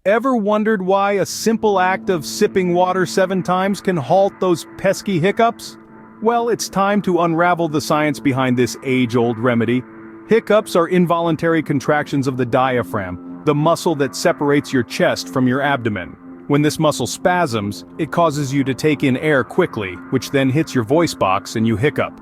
Ever wondered why a simple act of sipping water 7 times can halt those pesky hiccups? Well, it's time to unravel the science behind this age-old remedy. Hiccups are involuntary contractions of the diaphragm, the muscle that separates your chest from your abdomen. When this muscle spasms, it causes you to take in air quickly, which then hits your voice box and you hiccup.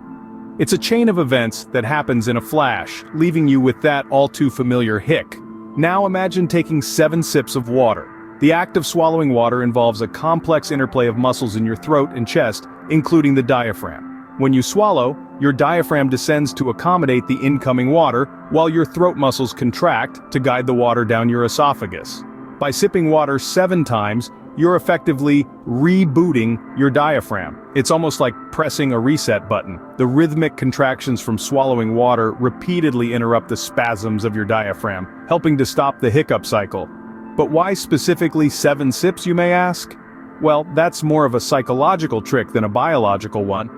It's a chain of events that happens in a flash, leaving you with that all-too-familiar hic. Now imagine taking 7 sips of water. The act of swallowing water involves a complex interplay of muscles in your throat and chest, including the diaphragm. When you swallow, your diaphragm descends to accommodate the incoming water, while your throat muscles contract to guide the water down your esophagus. By sipping water 7 times, you're effectively rebooting your diaphragm. It's almost like pressing a reset button. The rhythmic contractions from swallowing water repeatedly interrupt the spasms of your diaphragm, helping to stop the hiccup cycle. But why specifically 7 sips, you may ask? Well, that's more of a psychological trick than a biological one.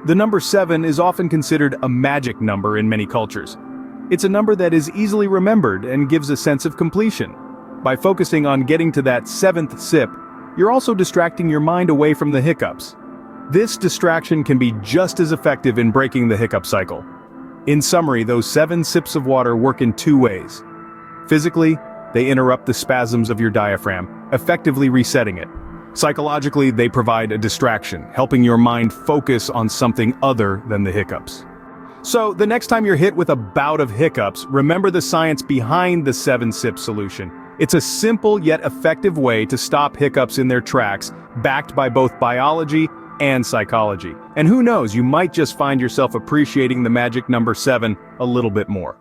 The number 7 is often considered a magic number in many cultures. It's a number that is easily remembered and gives a sense of completion. By focusing on getting to that 7th sip, you're also distracting your mind away from the hiccups. This distraction can be just as effective in breaking the hiccup cycle. In summary, those 7 sips of water work in 2 ways. Physically, they interrupt the spasms of your diaphragm, effectively resetting it. Psychologically, they provide a distraction, helping your mind focus on something other than the hiccups. So, the next time you're hit with a bout of hiccups, remember the science behind the 7-sip solution. It's a simple yet effective way to stop hiccups in their tracks, backed by both biology and psychology. And who knows, you might just find yourself appreciating the magic number 7 a little bit more.